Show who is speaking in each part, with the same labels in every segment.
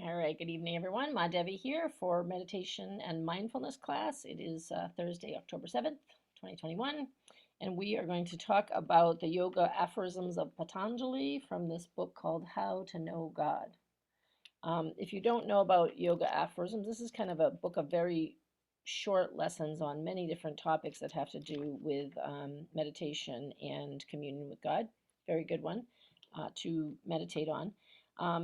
Speaker 1: All right, good evening, everyone. Ma Devi here for meditation and mindfulness class. It is Thursday, October 7th, 2021, and we are going to talk about the yoga aphorisms of Patanjali from this book called How to Know God. If you don't know about yoga aphorisms, this is kind of a book of very short lessons on many different topics that have to do with meditation and communion with God. Very good one to meditate on.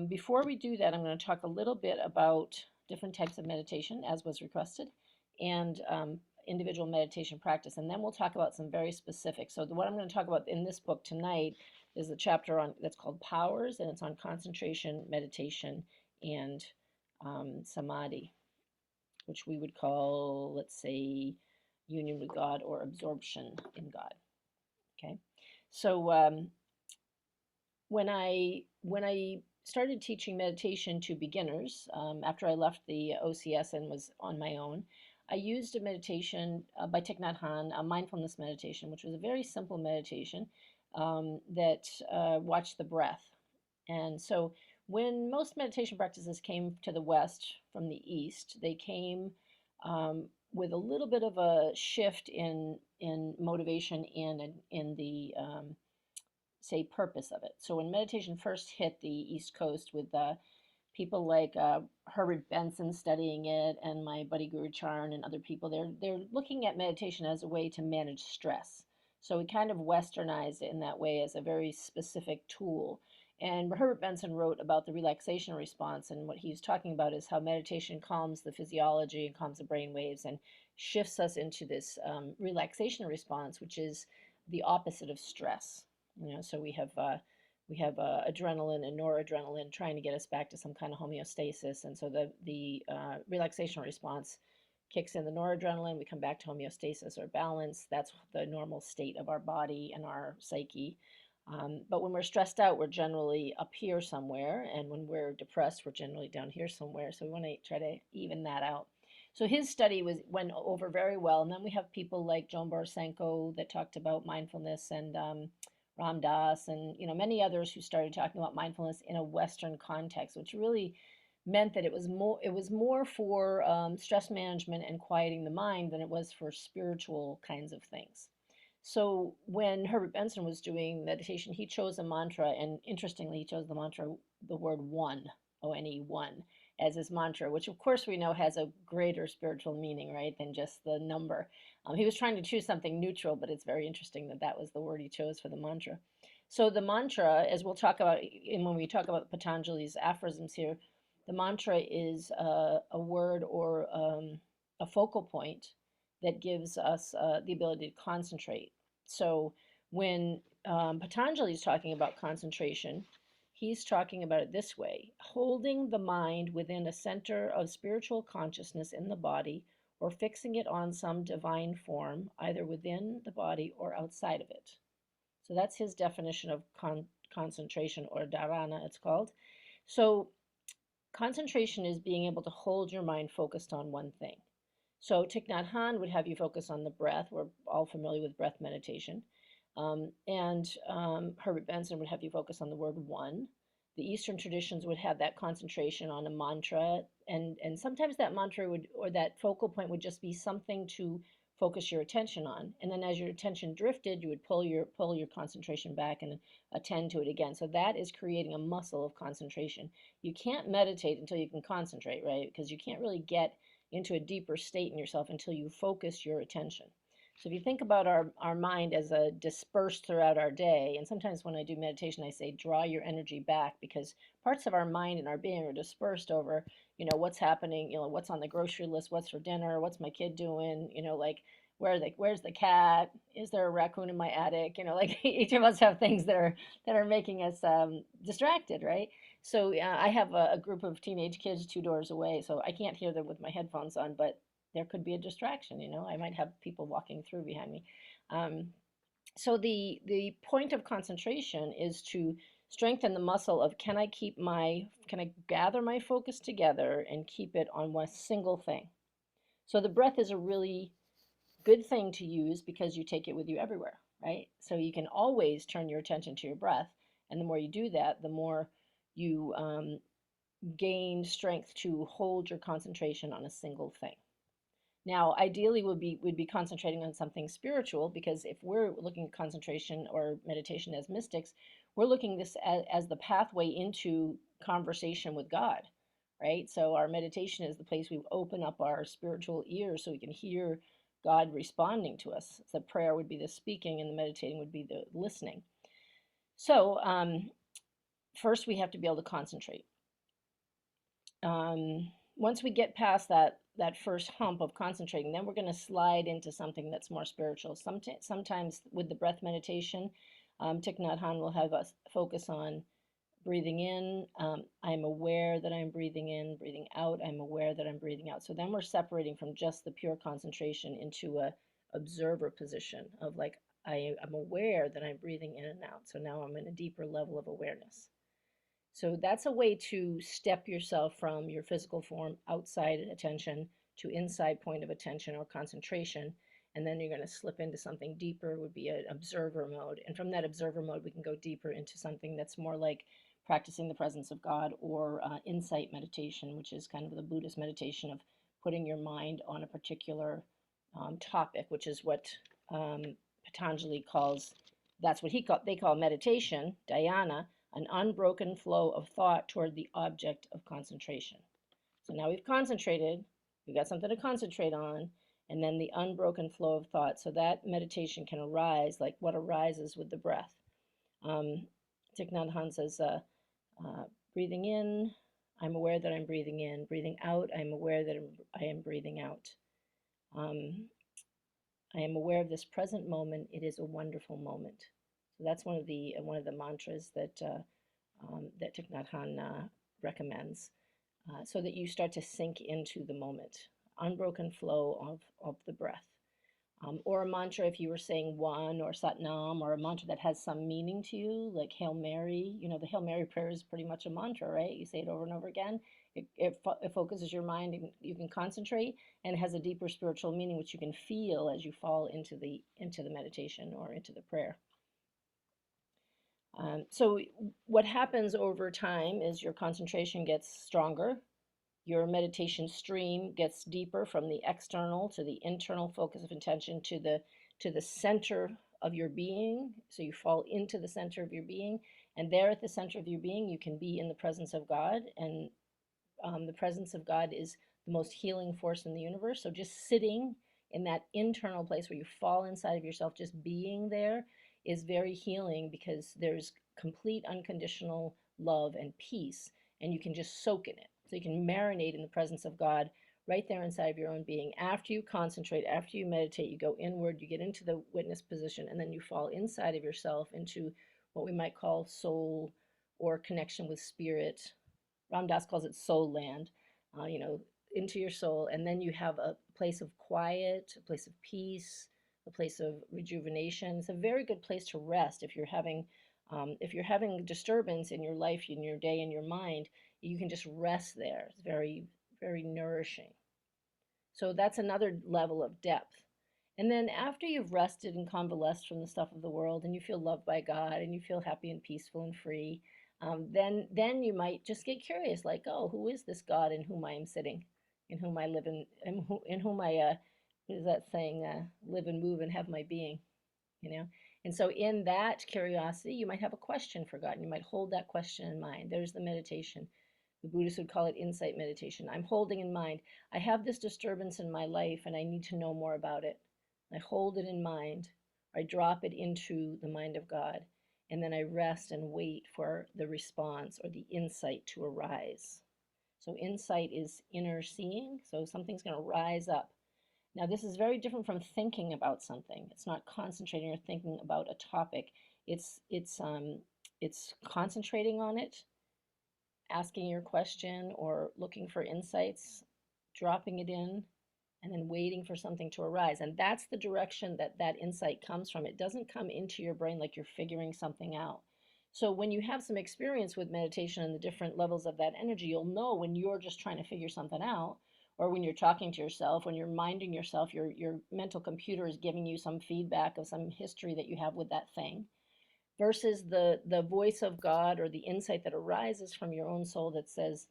Speaker 1: Before we do that, I'm going to talk a little bit about different types of meditation, as was requested, and individual meditation practice. And then we'll talk about some very specific. So, what I'm going to talk about in this book tonight is the chapter on that's called Powers, and it's on concentration, meditation, and Samadhi, which we would call, let's say, union with God or absorption in God. Okay, so when I started teaching meditation to beginners after I left the OCS and was on my own, I used a meditation by Thich Nhat Hanh, a mindfulness meditation, which was a very simple meditation that watched the breath. And so when most meditation practices came to the West from the East, they came with a little bit of a shift in motivation and in the say purpose of it. So when meditation first hit the East Coast with people like Herbert Benson studying it and my buddy Guru Charn and other people, they're looking at meditation as a way to manage stress. So we kind of westernized it in that way as a very specific tool. And Herbert Benson wrote about the relaxation response, and what he's talking about is how meditation calms the physiology and calms the brain waves and shifts us into this relaxation response, which is the opposite of stress. So we have adrenaline and noradrenaline trying to get us back to some kind of homeostasis, and so the relaxation response kicks in the noradrenaline. We come back to homeostasis or balance. That's the normal state of our body and our psyche. But when we're stressed out, we're generally up here somewhere, and when we're depressed, we're generally down here somewhere. So we want to try to even that out. So his study went over very well, and then we have people like Joan Borisenko that talked about mindfulness, and Ram Dass, and many others who started talking about mindfulness in a Western context, which really meant that it was more for stress management and quieting the mind than it was for spiritual kinds of things. So when Herbert Benson was doing meditation, he chose a mantra, and interestingly, he chose the word one, O-N-E, one, as his mantra, which of course we know has a greater spiritual meaning, right, than just the number. He was trying to choose something neutral, but it's very interesting that that was the word he chose for the mantra. So the mantra, as we'll talk about when we talk about Patanjali's aphorisms here, the mantra is a word or a focal point that gives us the ability to concentrate. So when Patanjali is talking about concentration, he's talking about it this way: holding the mind within a center of spiritual consciousness in the body, or fixing it on some divine form, either within the body or outside of it. So that's his definition of concentration, or dharana, it's called. So concentration is being able to hold your mind focused on one thing. So Thich Nhat Hanh would have you focus on the breath. We're all familiar with breath meditation. And Herbert Benson would have you focus on the word one. The Eastern traditions would have that concentration on a mantra, and sometimes that mantra would, or that focal point would just be something to focus your attention on. And then as your attention drifted, you would pull your concentration back and attend to it again. So that is creating a muscle of concentration. You can't meditate until you can concentrate, right? Because you can't really get into a deeper state in yourself until you focus your attention. So if you think about our mind as a dispersed throughout our day, and sometimes when I do meditation, I say draw your energy back, because parts of our mind and our being are dispersed over, what's happening, what's on the grocery list, what's for dinner, what's my kid doing, like where's the cat, is there a raccoon in my attic, like each of us have things that are making us distracted, right? So I have a group of teenage kids 2 doors away, so I can't hear them with my headphones on, but there could be a distraction. I might have people walking through behind me. So the point of concentration is to strengthen the muscle of, can I gather my focus together and keep it on one single thing? So the breath is a really good thing to use because you take it with you everywhere, right? So you can always turn your attention to your breath, and the more you do that, the more you gain strength to hold your concentration on a single thing. Now, ideally, would be concentrating on something spiritual, because if we're looking at concentration or meditation as mystics, we're looking this as the pathway into conversation with God, right? So our meditation is the place we open up our spiritual ears so we can hear God responding to us. The prayer would be the speaking, and the meditating would be the listening. So first, we have to be able to concentrate. Once we get past that first hump of concentrating, then we're going to slide into something that's more spiritual. Sometimes with the breath meditation, Thich Nhat Hanh will have us focus on breathing in. I'm aware that I'm breathing in. Breathing out, I'm aware that I'm breathing out. So then we're separating from just the pure concentration into a observer position of like, I'm aware that I'm breathing in and out. So now I'm in a deeper level of awareness. So that's a way to step yourself from your physical form, outside attention, to inside point of attention or concentration. And then you're going to slip into something deeper, would be an observer mode. And from that observer mode, we can go deeper into something that's more like practicing the presence of God, or insight meditation, which is kind of the Buddhist meditation of putting your mind on a particular topic, which is what Patanjali calls, they call meditation, dhyana, an unbroken flow of thought toward the object of concentration. So now we've concentrated, we've got something to concentrate on, and then the unbroken flow of thought. So that meditation can arise like what arises with the breath. Thich Nhat Hanh says, breathing in, I'm aware that I'm breathing in. Breathing out, I'm aware that I am breathing out. I am aware of this present moment. It is a wonderful moment. So that's one of the mantras that that Thich Nhat Hanh recommends, so that you start to sink into the moment, unbroken flow of the breath. Or a mantra, if you were saying one or Satnam, or a mantra that has some meaning to you, like Hail Mary. You know, the Hail Mary prayer is pretty much a mantra, right? You say it over and over again. It focuses your mind, and you can concentrate, and it has a deeper spiritual meaning, which you can feel as you fall into the meditation or into the prayer. So what happens over time is your concentration gets stronger, your meditation stream gets deeper from the external to the internal focus of intention to the center of your being. So you fall into the center of your being, and there at the center of your being, you can be in the presence of God. And the presence of God is the most healing force in the universe. So just sitting in that internal place where you fall inside of yourself, just being there, is very healing, because there's complete unconditional love and peace, and you can just soak in it. So you can marinate in the presence of God right there inside of your own being. After you concentrate, after you meditate, you go inward, you get into the witness position, and then you fall inside of yourself into what we might call soul, or connection with spirit. Ram Dass calls it soul land, into your soul. And then you have a place of quiet, a place of peace, a place of rejuvenation. It's a very good place to rest if you're having disturbance in your life, in your day, in your mind. You can just rest there. It's very, very nourishing. So that's another level of depth. And then after you've rested and convalesced from the stuff of the world, and you feel loved by God, and you feel happy and peaceful and free, then you might just get curious, like, oh, who is this God in whom I am sitting, in whom I live, in whom I, what is that saying, live and move and have my being, you know? And so in that curiosity, you might have a question for God, and you might hold that question in mind. There's the meditation. The Buddhists would call it insight meditation. I'm holding in mind, I have this disturbance in my life, and I need to know more about it. I hold it in mind, I drop it into the mind of God, and then I rest and wait for the response or the insight to arise. So insight is inner seeing, so something's going to rise up. Now, this is very different from thinking about something. It's not concentrating or thinking about a topic. It's concentrating on it, asking your question or looking for insights, dropping it in, and then waiting for something to arise. And that's the direction that that insight comes from. It doesn't come into your brain like you're figuring something out. So when you have some experience with meditation and the different levels of that energy, you'll know when you're just trying to figure something out, or when you're talking to yourself, when you're minding yourself, your mental computer is giving you some feedback of some history that you have with that thing, versus the voice of God or the insight that arises from your own soul that says,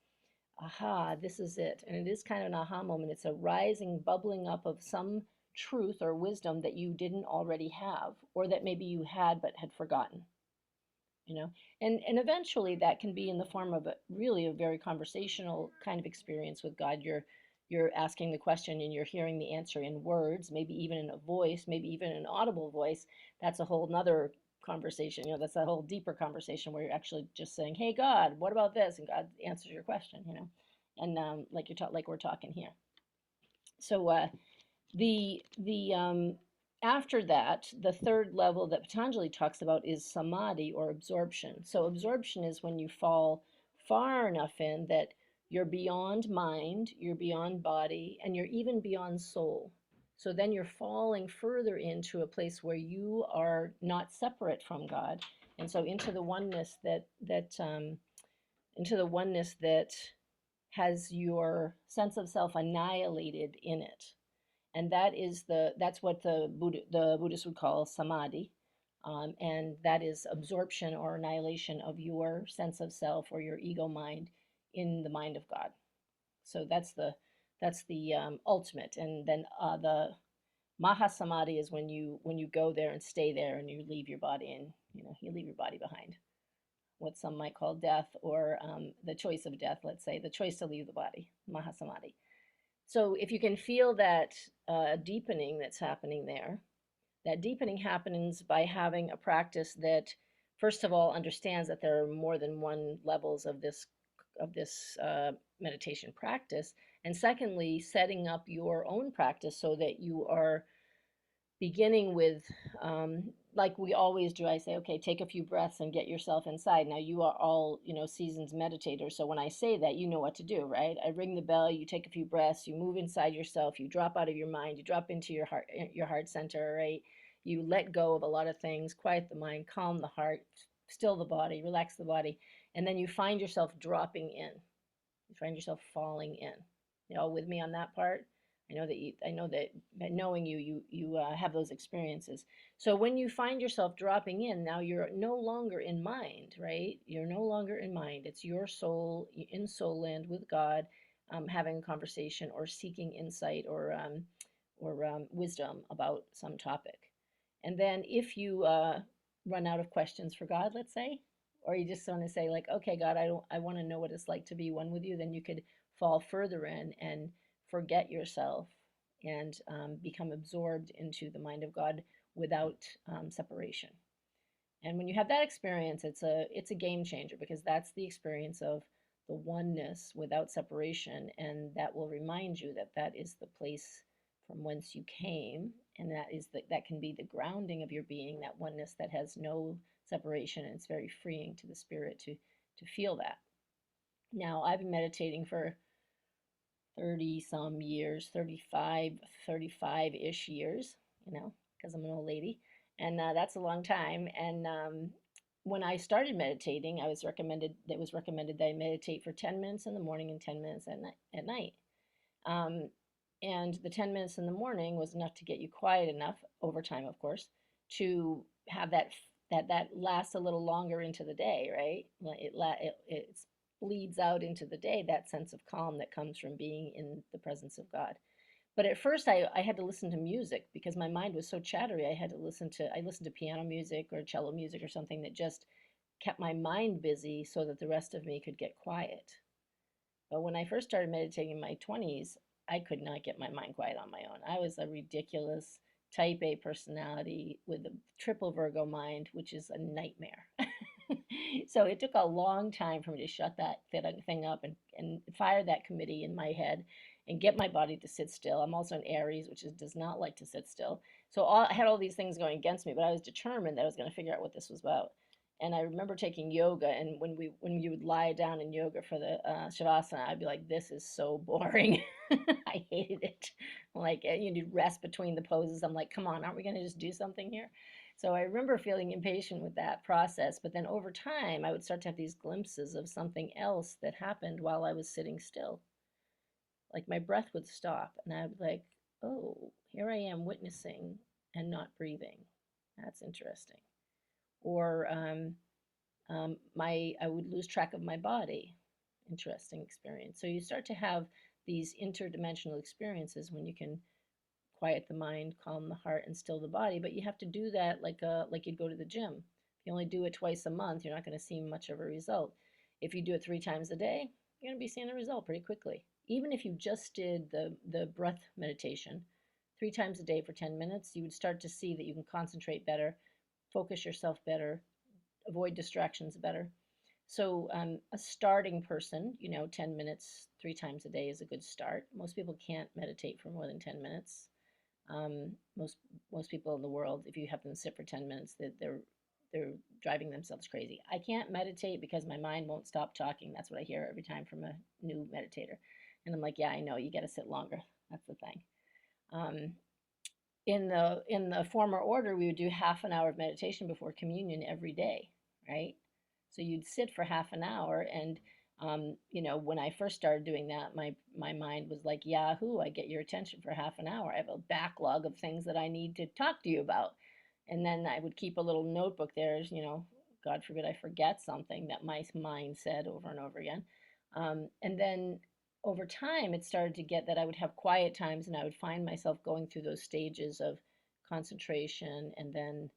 Speaker 1: aha, this is it. And it is kind of an aha moment. It's a rising, bubbling up of some truth or wisdom that you didn't already have, or that maybe you had but had forgotten. You know, and eventually that can be in the form of really a very conversational kind of experience with God. You're asking the question and you're hearing the answer in words, maybe even in a voice, maybe even an audible voice. That's a whole nother conversation. That's a whole deeper conversation where you're actually just saying, hey God, what about this, and God answers your question. And like like we're talking here. So the after that, the third level that Patanjali talks about is samadhi, or absorption. So absorption is when you fall far enough in that you're beyond mind, you're beyond body, and you're even beyond soul. So then you're falling further into a place where you are not separate from God, and so into the oneness that has your sense of self annihilated in it. And that's what the Buddhists would call samadhi, and that is absorption or annihilation of your sense of self or your ego mind in the mind of God. So that's the ultimate. And then the mahasamadhi is when you go there and stay there and you leave your body, and you leave your body behind. What some might call death, or the choice of death. Let's say the choice to leave the body, mahasamadhi. So if you can feel that deepening that's happening there, that deepening happens by having a practice that, first of all, understands that there are more than one levels of this meditation practice, and secondly, setting up your own practice so that you are beginning with, like we always do, I say, okay, take a few breaths and get yourself inside. Now, you are all, seasoned meditators. So when I say that, you know what to do, right? I ring the bell, you take a few breaths, you move inside yourself, you drop out of your mind, you drop into your heart center, right? You let go of a lot of things, quiet the mind, calm the heart, still the body, relax the body. And then you find yourself dropping in. You find yourself falling in. You all with me on that part? I know that knowing you have those experiences. So when you find yourself dropping in, now you're no longer in mind, right? You're no longer in mind. It's your soul in soul land with God, having a conversation or seeking insight or wisdom about some topic. And then if you run out of questions for God, let's say, or you just want to say like, okay, God, I want to know what it's like to be one with you, then you could fall further in and forget yourself and become absorbed into the mind of God without separation. And when you have that experience, it's a game changer, because that's the experience of the oneness without separation, and that will remind you that that is the place from whence you came, and that can be the grounding of your being, that oneness that has no separation, and it's very freeing to the spirit to feel that. Now, I've been meditating for 30 some years, 35-ish years, because I'm an old lady. And that's a long time. And when I started meditating, it was recommended that I meditate for 10 minutes in the morning and 10 minutes at night. Um, and the 10 minutes in the morning was enough to get you quiet enough, over time, of course, to have that lasts a little longer into the day, right? It bleeds out into the day, that sense of calm that comes from being in the presence of God. But at first, I had to listen to music because my mind was so chattery. I listened to piano music or cello music or something that just kept my mind busy so that the rest of me could get quiet. But when I first started meditating in my 20s, I could not get my mind quiet on my own. I was a ridiculous type A personality with a triple Virgo mind, which is a nightmare. So it took a long time for me to shut that thing up and fire that committee in my head and get my body to sit still. I'm also an Aries, which does not like to sit still. So I had all these things going against me, but I was determined that I was going to figure out what this was about. And I remember taking yoga, and when you would lie down in yoga for the shavasana, I'd be like, "This is so boring." I hated it. Like you need rest between the poses. I'm like, "Come on, aren't we going to just do something here?" So I remember feeling impatient with that process. But then over time, I would start to have these glimpses of something else that happened while I was sitting still. Like my breath would stop, and I'd be like, "Oh, here I am witnessing and not breathing. That's interesting." Or I would lose track of my body. interesting experience. So you start to have these interdimensional experiences when you can quiet the mind, calm the heart, and still the body. But you have to do that like you'd go to the gym. If you only do it twice a month, you're not going to see much of a result. If you do it 3 times a day, you're going to be seeing a result pretty quickly. Even if you just did the breath meditation 3 times a day for 10 minutes, you would start to see that you can concentrate better, focus yourself better, avoid distractions better. So, a starting person, 10 minutes 3 times a day is a good start. Most people can't meditate for more than 10 minutes. Most people in the world, if you have them sit for 10 minutes, they're driving themselves crazy. I can't meditate because my mind won't stop talking. That's what I hear every time from a new meditator, and I'm like, yeah, I know. You got to sit longer. That's the thing. Um, in the former order, we would do half an hour of meditation before communion every day, right? So you'd sit for half an hour, and when I first started doing that, my mind was like, Yahoo! I get your attention for half an hour. I have a backlog of things that I need to talk to you about, and then I would keep a little notebook there. God forbid I forget something that my mind said over and over again, and then over time, it started to get that I would have quiet times and I would find myself going through those stages of concentration and then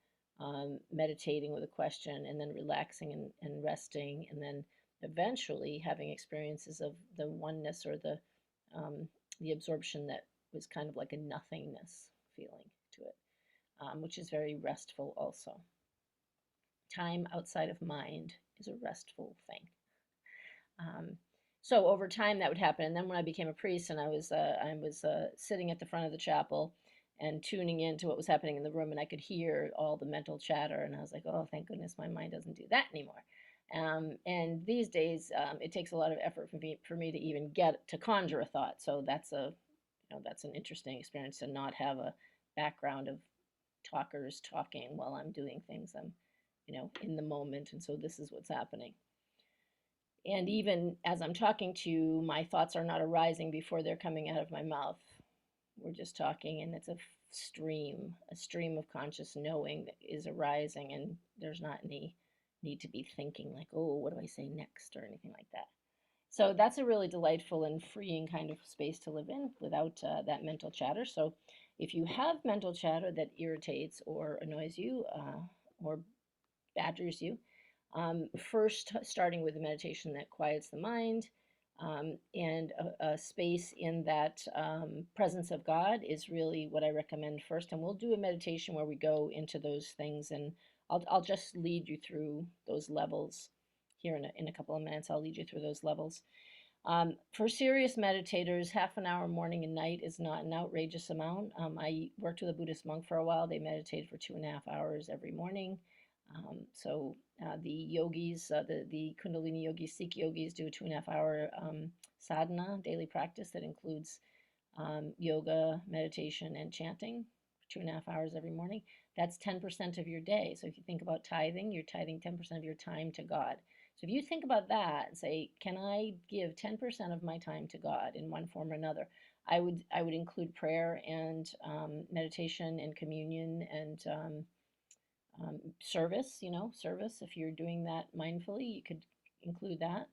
Speaker 1: meditating with a question and then relaxing and resting and then eventually having experiences of the oneness or the absorption that was kind of like a nothingness feeling to it, which is very restful also. Time outside of mind is a restful thing. Um, so over time that would happen, and then when I became a priest and I was sitting at the front of the chapel and tuning into what was happening in the room, and I could hear all the mental chatter, and I was like, oh, thank goodness my mind doesn't do that anymore. And these days, it takes a lot of effort for me to even get to conjure a thought. So that's an interesting experience to not have a background of talkers talking while I'm doing things. I'm in the moment, and so this is what's happening. And even as I'm talking to you, my thoughts are not arising before they're coming out of my mouth. We're just talking, and it's a stream of conscious knowing that is arising, and there's not any need to be thinking like, oh, what do I say next, or anything like that. So that's a really delightful and freeing kind of space to live in without that mental chatter. So if you have mental chatter that irritates or annoys you or badgers you, first starting with a meditation that quiets the mind, and a space in that presence of God is really what I recommend first. And we'll do a meditation where we go into those things, and I'll just lead you through those levels here in a couple of minutes. I'll lead you through those levels. For serious meditators, half an hour morning and night is not an outrageous amount. I worked with a Buddhist monk for a while. They meditated for 2.5 hours every morning. The yogis, the Kundalini yogis, Sikh yogis, do a 2.5 hour sadhana, daily practice that includes yoga, meditation, and chanting for 2.5 hours every morning. That's 10% of your day. So if you think about tithing, you're tithing 10% of your time to God. So if you think about that and say, can I give 10% of my time to God in one form or another? I would include prayer and meditation and communion and service, service. If you're doing that mindfully, you could include that.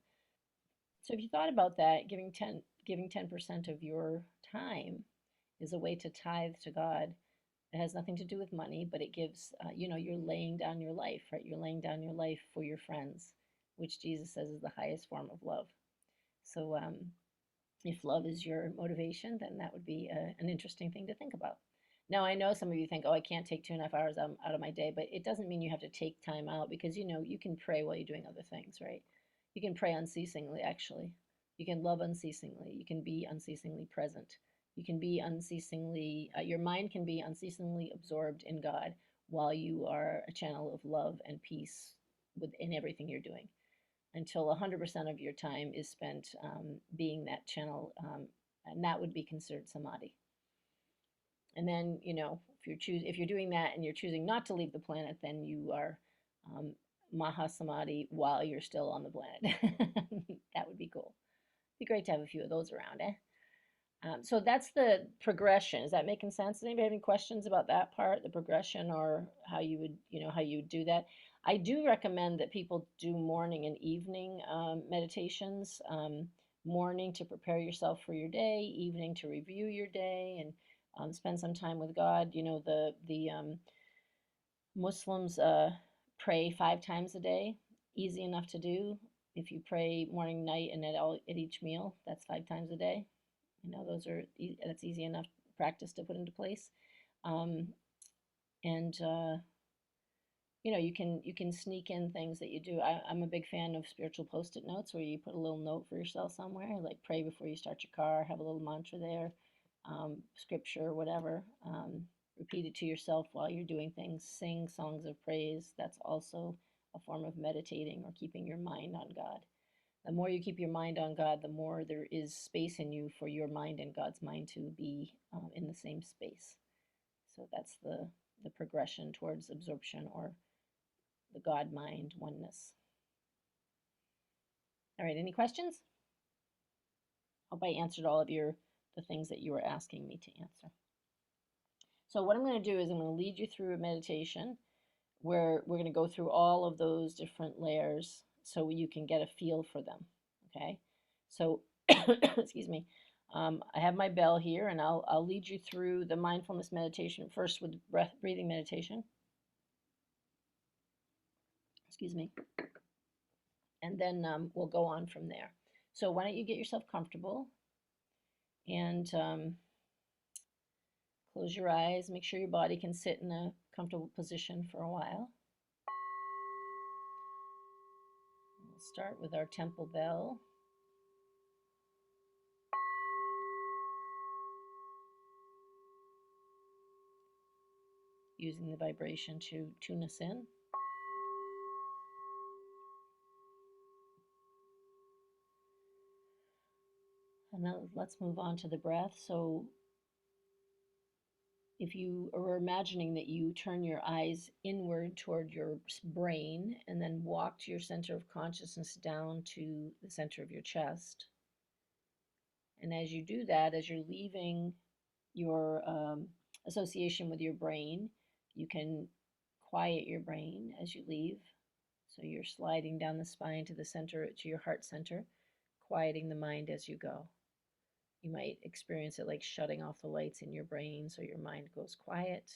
Speaker 1: So if you thought about that, giving 10% of your time is a way to tithe to God. It has nothing to do with money, but it gives, you're laying down your life, right? You're laying down your life for your friends, which Jesus says is the highest form of love. So if love is your motivation, then that would be an interesting thing to think about. Now, I know some of you think, oh, I can't take 2.5 hours out of my day, but it doesn't mean you have to take time out because, you can pray while you're doing other things, right? You can pray unceasingly, actually. You can love unceasingly. You can be unceasingly present. You can be unceasingly, your mind can be unceasingly absorbed in God while you are a channel of love and peace within everything you're doing until 100% of your time is spent being that channel, and that would be considered samadhi. And then, if you're doing that and you're choosing not to leave the planet, then you are Maha Samadhi while you're still on the planet. That would be cool. It'd be great to have a few of those around, eh? So that's the progression. Is that making sense? Does anybody have any questions about that part, the progression, or how you would do that? I do recommend that people do morning and evening meditations. Morning to prepare yourself for your day, evening to review your day and spend some time with God. You know, the Muslims pray 5 times a day. Easy enough to do. If you pray morning, night, and at each meal, that's 5 times a day. You know, that's easy enough practice to put into place. Um, and you know, you can sneak in things that you do. I'm a big fan of spiritual post-it notes where you put a little note for yourself somewhere, like pray before you start your car, have a little mantra there, scripture, whatever. Repeat it to yourself while you're doing things. Sing songs of praise. That's also a form of meditating or keeping your mind on God. The more you keep your mind on God, the more there is space in you for your mind and God's mind to be in the same space. So that's the progression towards absorption or the God mind oneness. All right, any questions? Hope I answered all of the things that you were asking me to answer. So what I'm going to do is I'm going to lead you through a meditation where we're going to go through all of those different layers so you can get a feel for them. Okay, so excuse me. I have my bell here, and I'll lead you through the mindfulness meditation first with breathing meditation. Excuse me. And then we'll go on from there. So why don't you get yourself comfortable and close your eyes. Make sure your body can sit in a comfortable position for a while. We'll start with our temple bell. Using the vibration to tune us in. And now let's move on to the breath. So if you are imagining that you turn your eyes inward toward your brain and then walk to your center of consciousness down to the center of your chest. And as you do that, as you're leaving your association with your brain, you can quiet your brain as you leave. So you're sliding down the spine to the center, to your heart center, quieting the mind as you go. You might experience it like shutting off the lights in your brain so your mind goes quiet.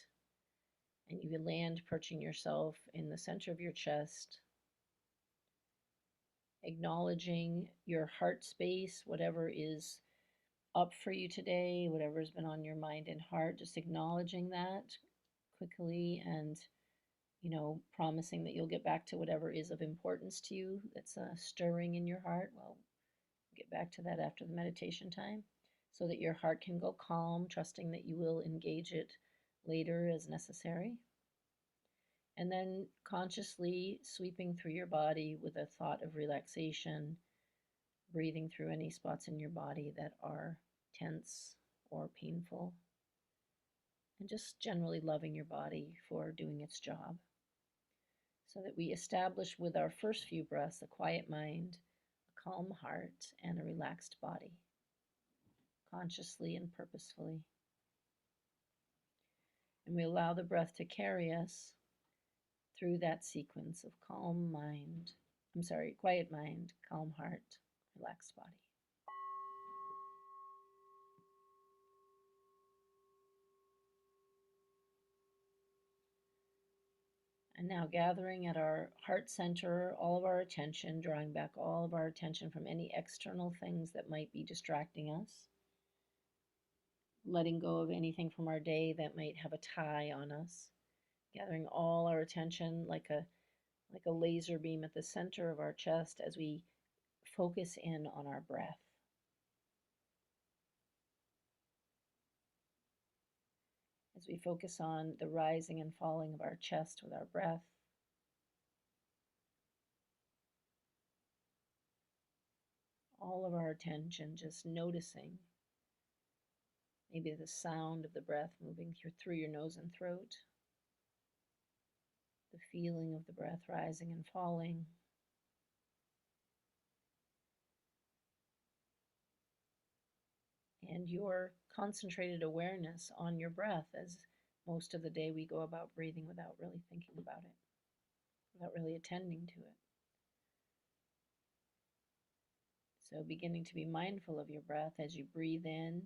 Speaker 1: And you land perching yourself in the center of your chest, acknowledging your heart space, whatever is up for you today, whatever has been on your mind and heart, just acknowledging that quickly and, you know, promising that you'll get back to whatever is of importance to you that's stirring in your heart. Well, we'll get back to that after the meditation time so that your heart can go calm, trusting that you will engage it later as necessary. And then consciously sweeping through your body with a thought of relaxation, breathing through any spots in your body that are tense or painful, and just generally loving your body for doing its job. So that we establish with our first few breaths a quiet mind, a calm heart, and a relaxed body, consciously and purposefully. And we allow the breath to carry us through that sequence of quiet mind, calm heart, relaxed body. And now gathering at our heart center, all of our attention, drawing back all of our attention from any external things that might be distracting us, letting go of anything from our day that might have a tie on us, gathering all our attention like a laser beam at the center of our chest as we focus in on our breath. As we focus on the rising and falling of our chest with our breath, all of our attention just noticing maybe the sound of the breath moving through your nose and throat, the feeling of the breath rising and falling, and your concentrated awareness on your breath as most of the day we go about breathing without really thinking about it. without really attending to it. So, beginning to be mindful of your breath as you breathe in,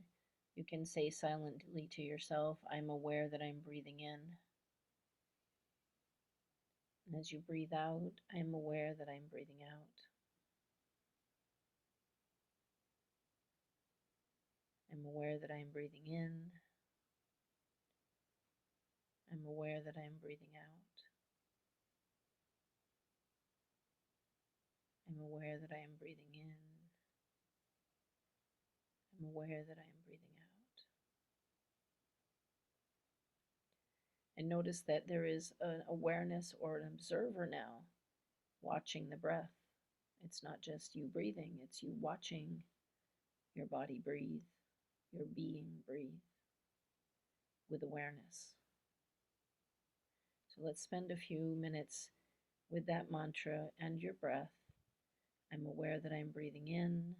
Speaker 1: you can say silently to yourself, I'm aware that I'm breathing in. And as you breathe out, I'm aware that I'm breathing out. I'm aware that I'm breathing in. I'm aware that I'm breathing out. I'm aware that I am breathing in. I'm aware that I am breathing out. And notice that there is an awareness or an observer now watching the breath. It's not just you breathing, it's you watching your body breathe, your being breathe with awareness. So let's spend a few minutes with that mantra and your breath. I'm aware that I'm breathing in.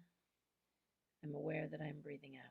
Speaker 1: I'm aware that I'm breathing out.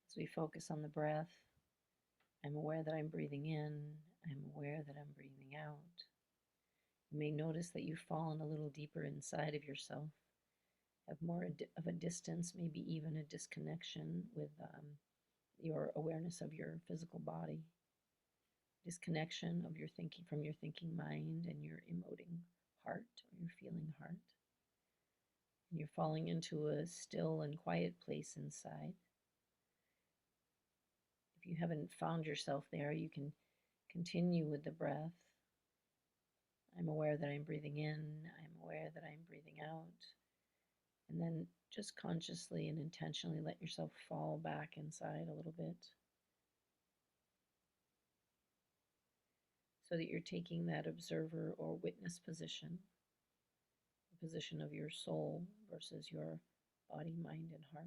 Speaker 1: As we focus on the breath, I'm aware that I'm breathing in. I'm aware that I'm breathing out. You may notice that you've fallen a little deeper inside of yourself, have more of a distance, maybe even a disconnection with your awareness of your physical body, disconnection of your thinking from your thinking mind and your emoting heart or your feeling heart. And you're falling into a still and quiet place inside. If you haven't found yourself there, you can continue with the breath. I'm aware that I'm breathing in. I'm aware that I'm breathing out. And then just consciously and intentionally let yourself fall back inside a little bit so that you're taking that observer or witness position, the position of your soul versus your body, mind, and heart,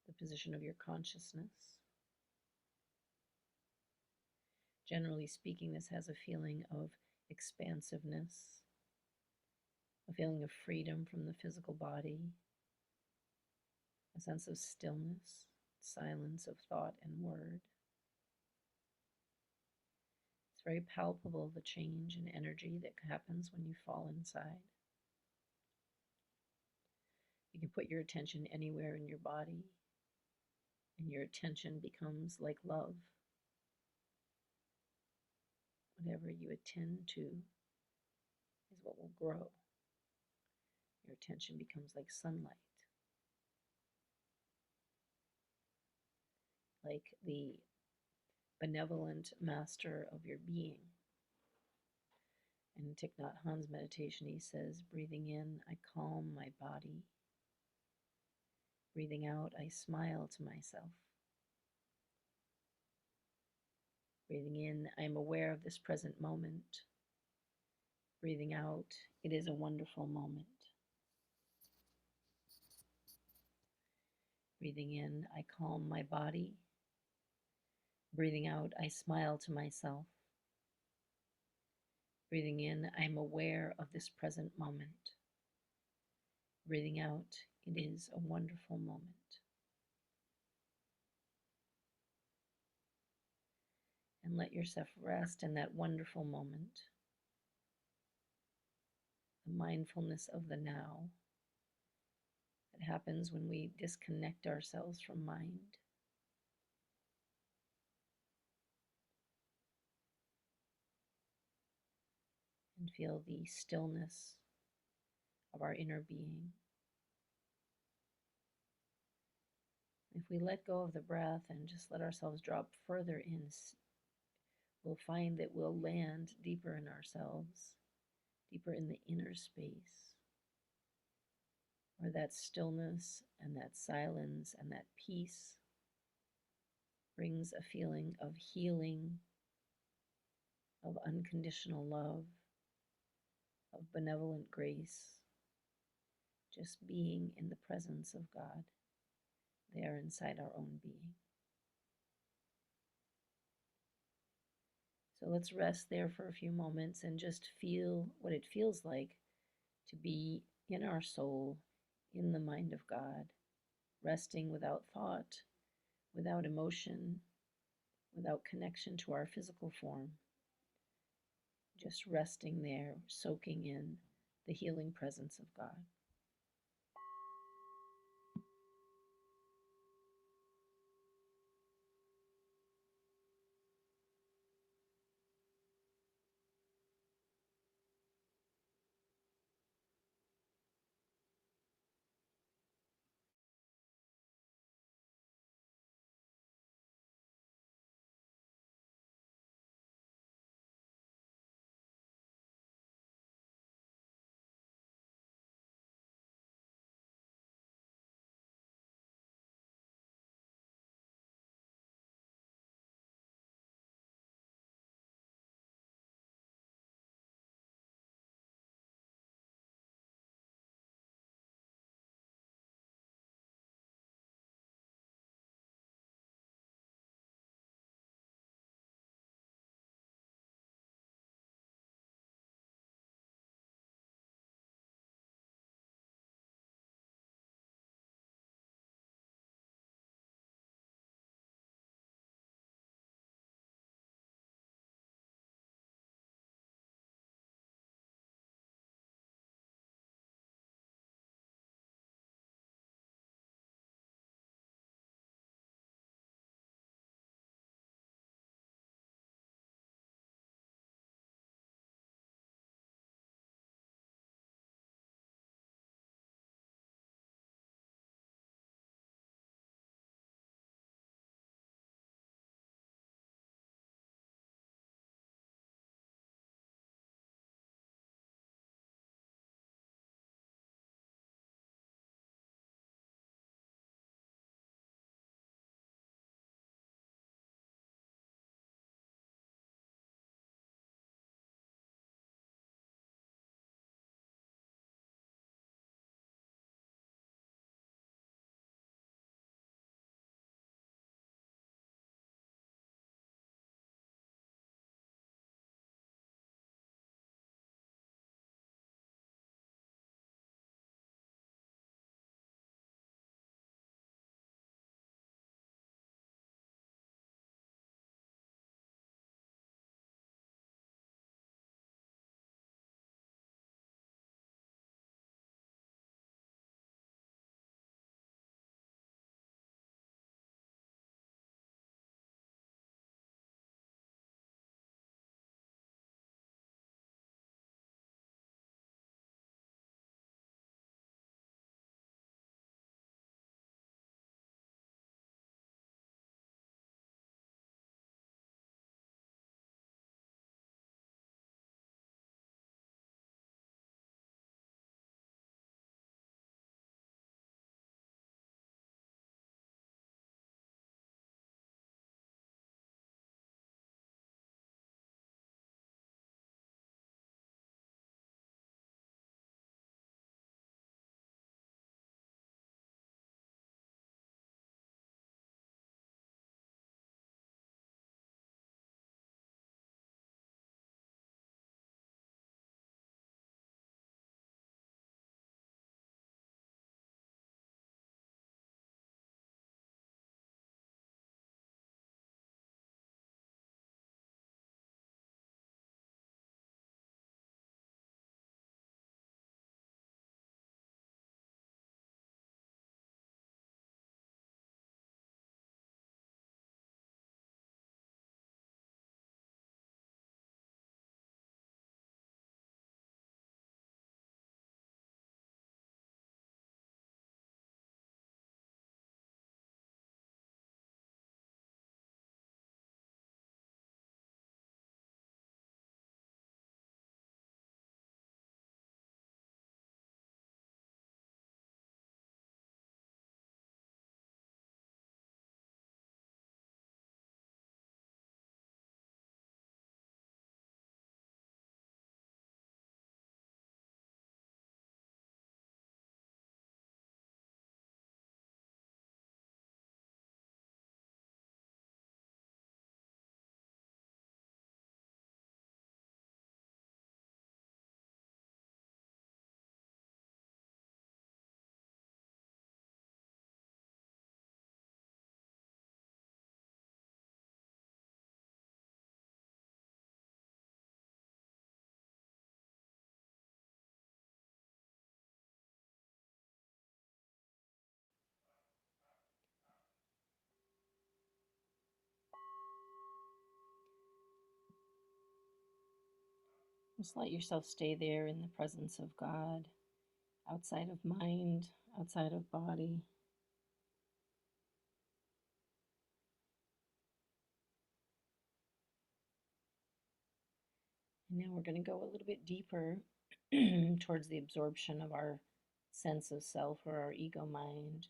Speaker 1: the position of your consciousness. Generally speaking, this has a feeling of expansiveness, a feeling of freedom from the physical body, a sense of stillness, silence of thought and word. It's very palpable, the change in energy that happens when you fall inside. You can put your attention anywhere in your body, and your attention becomes like love. Whatever you attend to is what will grow. Your attention becomes like sunlight, like the benevolent master of your being In Thich Nhat Hanh's meditation, he says, breathing in, I calm my body. Breathing out, I smile to myself. Breathing in, I am aware of this present moment. Breathing out, it is a wonderful moment. Breathing in, I calm my body. Breathing out, I smile to myself. Breathing in, I am aware of this present moment. Breathing out, it is a wonderful moment. And let yourself rest in that wonderful moment. The mindfulness of the now that happens when we disconnect ourselves from mind. And feel the stillness of our inner being. If we let go of the breath and just let ourselves drop further in, we'll find that we'll land deeper in ourselves, deeper in the inner space, where that stillness and that silence and that peace brings a feeling of healing, of unconditional love, of benevolent grace, just being in the presence of God there inside our own being. So let's rest there for a few moments and just feel what it feels like to be in our soul, in the mind of God, resting without thought, without emotion, without connection to our physical form, just resting there, soaking in the healing presence of God. Just let yourself stay there in the presence of God, outside of mind, outside of body. And now we're going to go a little bit deeper towards the absorption of our sense of self or our ego mind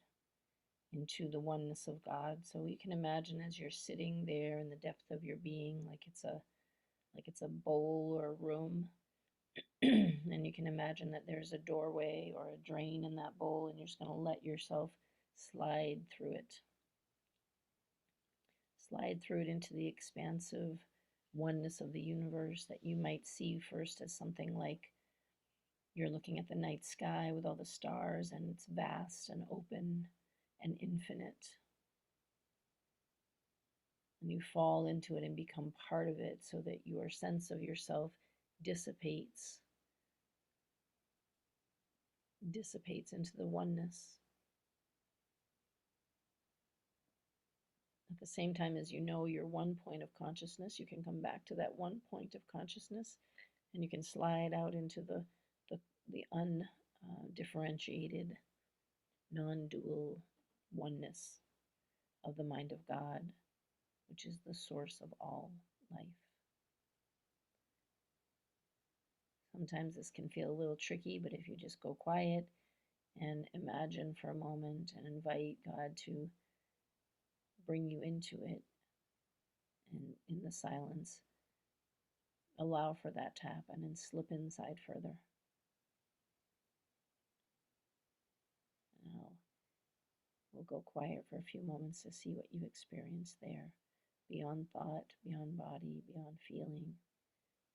Speaker 1: into the oneness of God. So you can imagine as you're sitting there in the depth of your being, like it's a bowl or a room, and you can imagine that there's a doorway or a drain in that bowl, and you're just going to let yourself slide through it. Slide through it into the expansive oneness of the universe that you might see first as something like you're looking at the night sky with all the stars, and it's vast and open and infinite. And you fall into it and become part of it so that your sense of yourself dissipates into the oneness. At the same time as you know your one point of consciousness, you can come back to that one point of consciousness, and you can slide out into the undifferentiated, non-dual oneness of the mind of God, which is the source of all life. Sometimes this can feel a little tricky, but if you just go quiet and imagine for a moment and invite God to bring you into it, and in the silence, allow for that to happen and slip inside further. Now, we'll go quiet for a few moments to see what you experience there, beyond thought, beyond body, beyond feeling,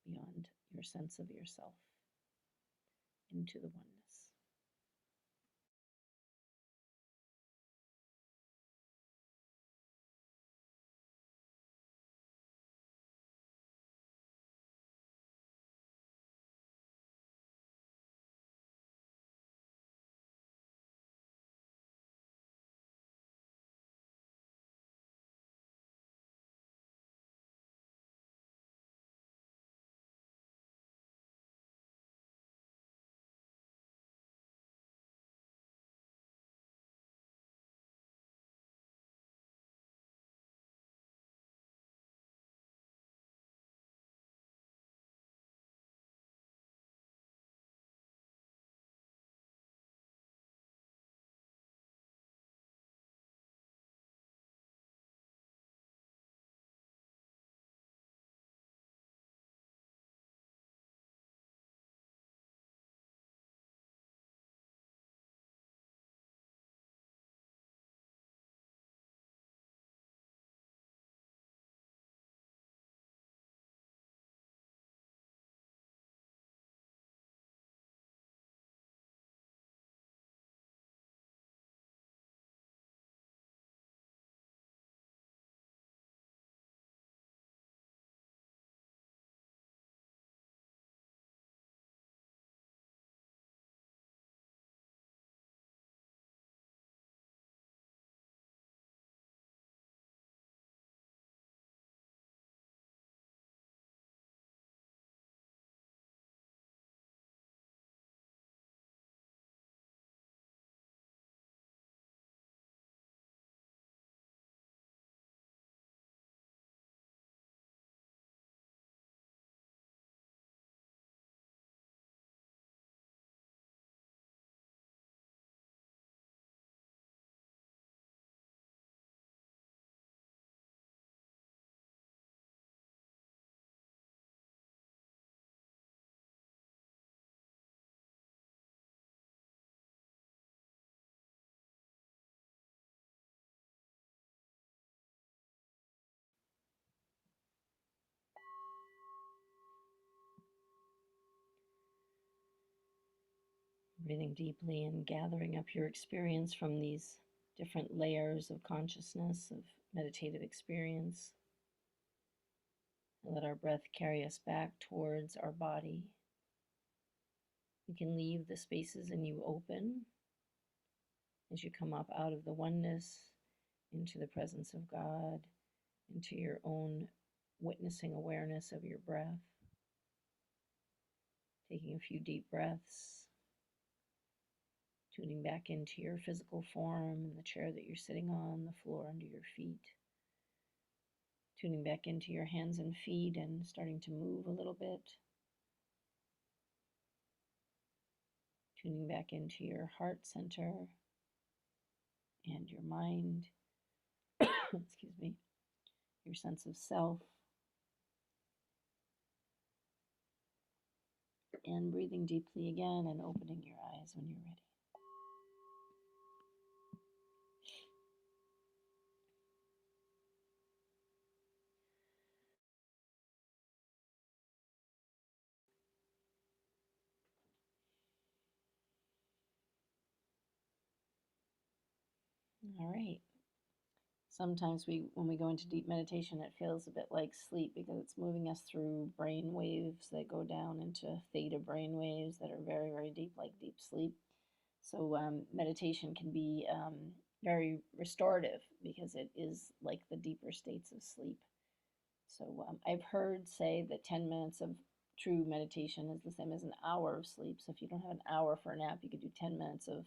Speaker 1: beyond your sense of yourself, into the oneness. Breathing deeply and gathering up your experience from these different layers of consciousness, of meditative experience. And let our breath carry us back towards our body. You can leave the spaces in you open as you come up out of the oneness into the presence of God, into your own witnessing awareness of your breath. Taking a few deep breaths, tuning back into your physical form and the chair that you're sitting on, the floor under your feet. Tuning back into your hands and feet and starting to move a little bit. Tuning back into your heart center and your mind, excuse me, your sense of self. And breathing deeply again and opening your eyes when you're ready. All right. Sometimes when we go into deep meditation, it feels a bit like sleep because it's moving us through brain waves that go down into theta brain waves that are very, very deep, like deep sleep. So meditation can be very restorative because it is like the deeper states of sleep. So I've heard say that 10 minutes of true meditation is the same as an hour of sleep. So if you don't have an hour for a nap, you could do 10 minutes of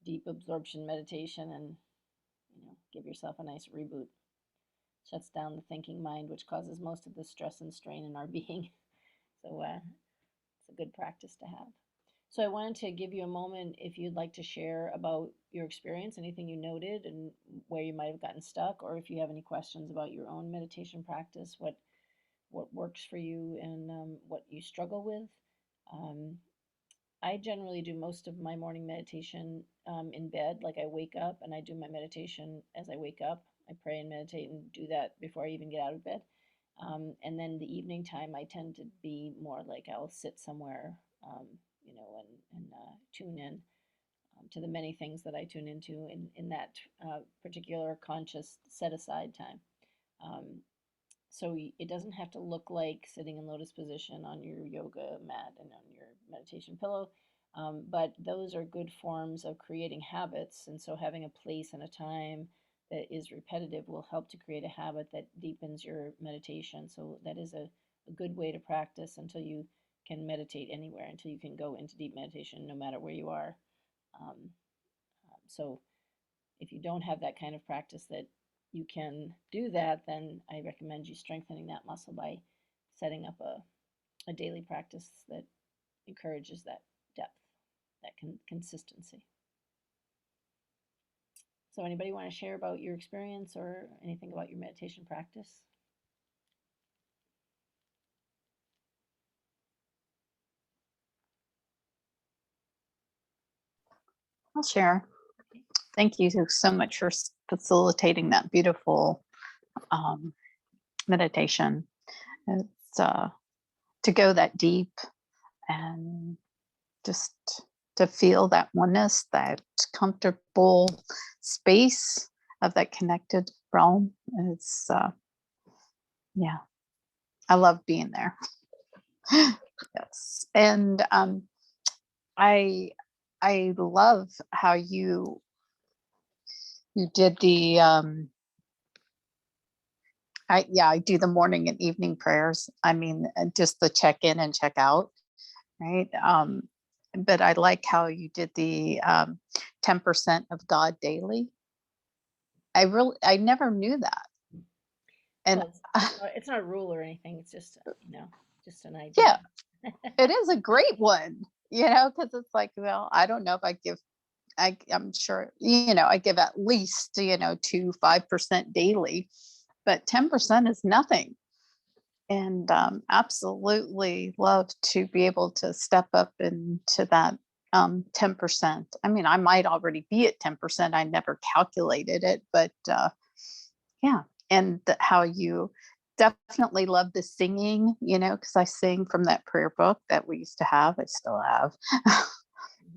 Speaker 1: deep absorption meditation and give yourself a nice reboot. Shuts down the thinking mind, which causes most of the stress and strain in our being. So it's a good practice to have. So I wanted to give you a moment if you'd like to share about your experience, anything you noted and where you might have gotten stuck, or if you have any questions about your own meditation practice, what works for you and what you struggle with. Um, I generally do most of my morning meditation in bed. Like I wake up and I do my meditation as I wake up. I pray and meditate and do that before I even get out of bed. And then the evening time, I tend to be more like I'll sit somewhere, and tune in to the many things that I tune into in that particular conscious set aside time. Um, so it doesn't have to look like sitting in lotus position on your yoga mat and on your meditation pillow. But those are good forms of creating habits. And so having a place and a time that is repetitive will help to create a habit that deepens your meditation. So that is a good way to practice until you can meditate anywhere, until you can go into deep meditation no matter where you are. Um, so if you don't have that kind of practice that you can do that, then I recommend you strengthening that muscle by setting up a daily practice that encourages that depth, that consistency. So anybody want to share about your experience or anything about your meditation practice?
Speaker 2: I'll share. Thank you so much for facilitating that beautiful meditation. It's to go that deep and just to feel that oneness, that comfortable space of that connected realm. It's yeah, I love being there. Yes, and I love how you did the I do the morning and evening prayers. I mean, just the check in and check out, right? But I like how you did the 10% of God daily. I never knew that. And
Speaker 1: Well, it's not a rule or anything. It's just just an idea.
Speaker 2: yeah, it is a great one, because it's like, well, I don't know if I'm sure, I give at least, 5% daily, but 10% is nothing. And absolutely love to be able to step up into that 10%. I mean, I might already be at 10%. I never calculated it, but yeah. And how you definitely love the singing, because I sing from that prayer book that we used to have. I still have,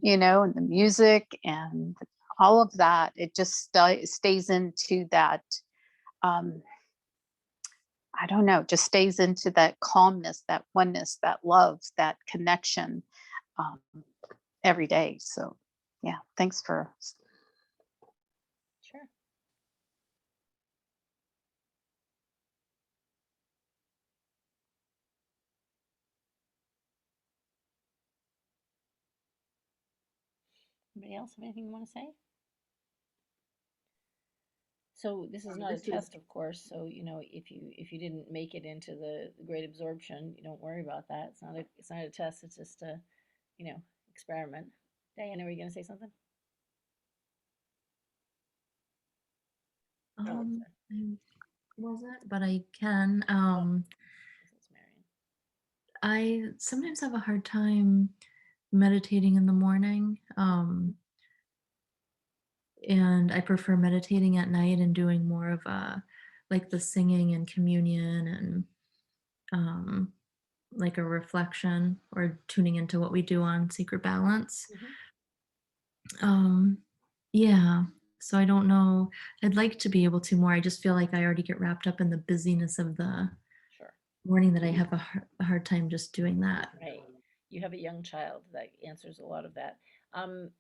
Speaker 2: and the music and all of that. It just stays into that. I don't know, just stays into that calmness, that oneness, that love, that connection um, every day. So, yeah, thanks for.
Speaker 1: Sure. Anybody else have anything you want to say? So this is not a
Speaker 3: This is
Speaker 1: test, of course. So if you didn't make it into the great absorption, you don't worry about that. It's not a test. It's just a you know experiment. Diana, were you going to say something? Oh, sorry.
Speaker 4: I wasn't, but I can.
Speaker 1: Oh, this is Marion.
Speaker 4: I sometimes have a hard time meditating in the morning. And I prefer meditating at night and doing more of a like the singing and communion and um like a reflection or tuning into what we do on Sacred Balance.
Speaker 1: Mm-hmm.
Speaker 4: Um yeah. So I don't know. I'd like to be able to more. I just feel like I already get wrapped up in the busyness of the
Speaker 1: Sure.
Speaker 4: morning that I have a hard time just doing that.
Speaker 1: Right. You have a young child that answers a lot of that. Um,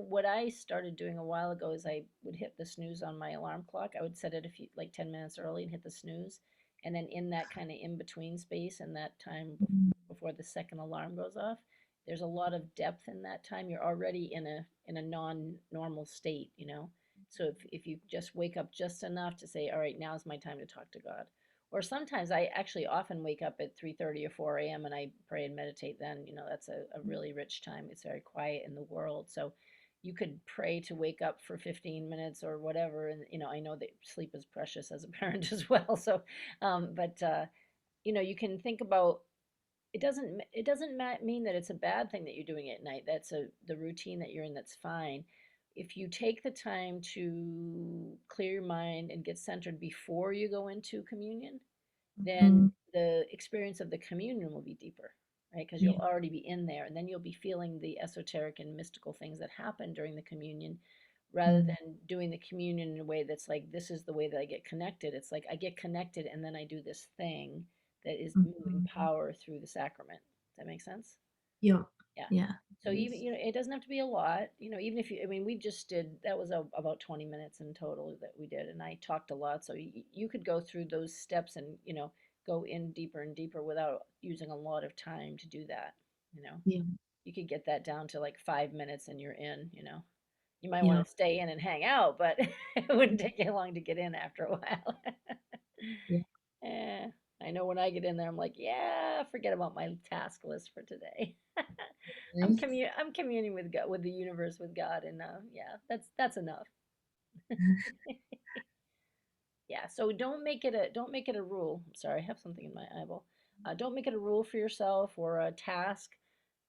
Speaker 1: what I started doing a while ago is I would hit the snooze on my alarm clock. I would set it a few, like 10 minutes early and hit the snooze. And then in that kind of in between space and that time
Speaker 4: Mhm.
Speaker 1: before the second alarm goes off, there's a lot of depth in that time. You're already in a non-normal state. So if you just wake up just enough to say, all right, now's my time to talk to God. Or sometimes I actually often wake up at 3:30 or 4 a.m. and I pray and meditate then. That's a really rich time. It's very quiet in the world. So you could pray to wake up for 15 minutes or whatever. And, I know that sleep is precious as a parent as well. So, but you can think about it doesn't mean that it's a bad thing that you're doing it at night. That's the routine that you're in. That's fine. If you take the time to clear your mind and get centered before you go into communion, then
Speaker 4: Mhm.
Speaker 1: the experience of the communion will be deeper, right? Because you'll
Speaker 4: Yeah.
Speaker 1: already be in there, and then you'll be feeling the esoteric and mystical things that happen during the communion, rather
Speaker 4: Mm.
Speaker 1: than doing the communion in a way that's like, this is the way that I get connected. It's like I get connected, and then I do this thing that is moving
Speaker 4: Mhm.
Speaker 1: power through the sacrament. Does that make sense?
Speaker 4: Yep.
Speaker 1: Yeah.
Speaker 4: Yeah.
Speaker 1: So even it doesn't have to be a lot. Even if you, I mean, we just did that was about 20 minutes in total that we did, and I talked a lot. So you could go through those steps and go in deeper and deeper without using a lot of time to do that. You know,
Speaker 4: Yeah.
Speaker 1: you could get that down to like 5 minutes and you're in. You might want
Speaker 4: Yeah.
Speaker 1: to stay in and hang out, but it wouldn't take you long to get in after a while.
Speaker 4: Yeah.
Speaker 1: Eh, I know when I get in there, I'm like, yeah, forget about my task list for today.
Speaker 4: Really?
Speaker 1: I'm communing with God, with the universe, with God, and yeah, that's enough. Yeah. So don't make it a rule. I'm sorry, I have something in my eyeball. Don't make it a rule for yourself or a task.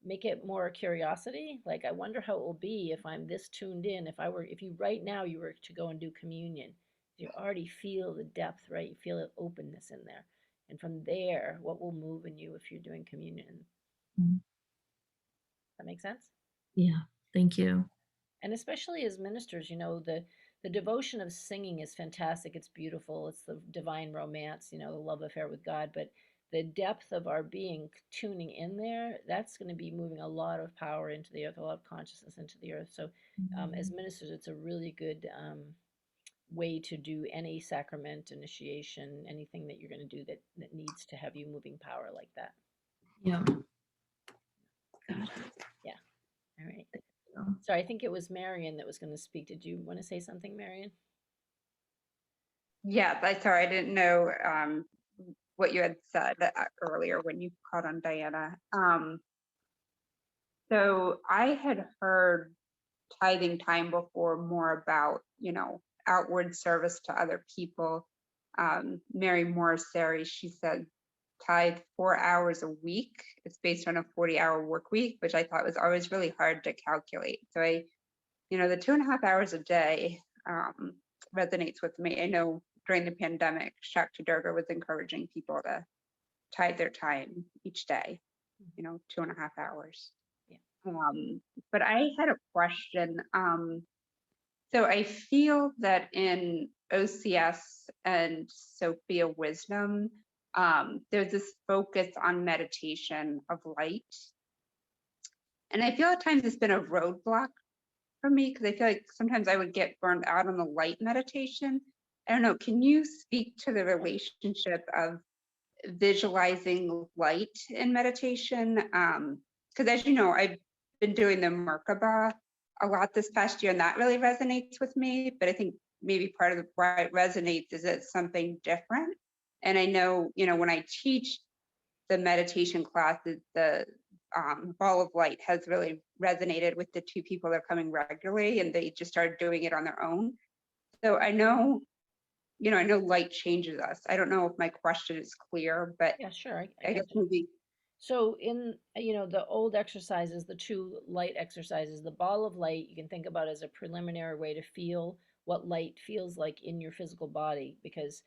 Speaker 1: Make it more a curiosity. Like, I wonder how it will be if I'm this tuned in. If you right now you were to go and do communion, you already feel the depth, right? You feel the openness in there, and from there, what will move in you if you're doing communion?
Speaker 4: Mm.
Speaker 1: That makes sense.
Speaker 4: Yeah. Thank you.
Speaker 1: And especially as ministers, the devotion of singing is fantastic. It's beautiful. It's the divine romance, the love affair with God. But the depth of our being tuning in there, that's going to be moving a lot of power into the earth, a lot of consciousness into the earth. So, as
Speaker 4: Mhm.
Speaker 1: ministers, it's a really good way to do any sacrament, initiation, anything that you're going to do that needs to have you moving power like that.
Speaker 4: Yeah. Got it.
Speaker 1: Yeah. All right.
Speaker 4: So,
Speaker 1: Sorry, I think it was Marion that was going to speak. Did you want to say something, Marion?
Speaker 3: Yeah, sorry, I didn't know what you had said earlier when you called on Diana. So I had heard tithing time before more about, outward service to other people. Mary Morrissey, she said tithe 4 hours a week. It's based on a 40-hour work week, which I thought was always really hard to calculate. So the 2.5 hours a day resonates with me. I know during the pandemic, Shakti Durga was encouraging people to tithe their time each day, 2.5 hours.
Speaker 1: Yeah.
Speaker 3: But I had a question. So I feel that in OCS and Sophia Wisdom, there's this focus on meditation of light. And I feel at times it's been a roadblock for me because I feel like sometimes I would get burned out on the light meditation. I don't know. Can you speak to the relationship of visualizing light in meditation? Because as you know, I've been doing the Merkaba a lot this past year, and that really resonates with me. But I think maybe part of why it resonates is it's something different. And I know, when I teach the meditation classes, the ball of light has really resonated with the two people that are coming regularly, and they just started doing it on their own. So I know, I know light changes us. I don't know if my question is clear, but
Speaker 1: Yeah, sure. I
Speaker 3: I
Speaker 1: get
Speaker 3: guess
Speaker 1: you.
Speaker 3: maybe,
Speaker 1: So in the old exercises, the two light exercises, the ball of light you can think about as a preliminary way to feel what light feels like in your physical body, because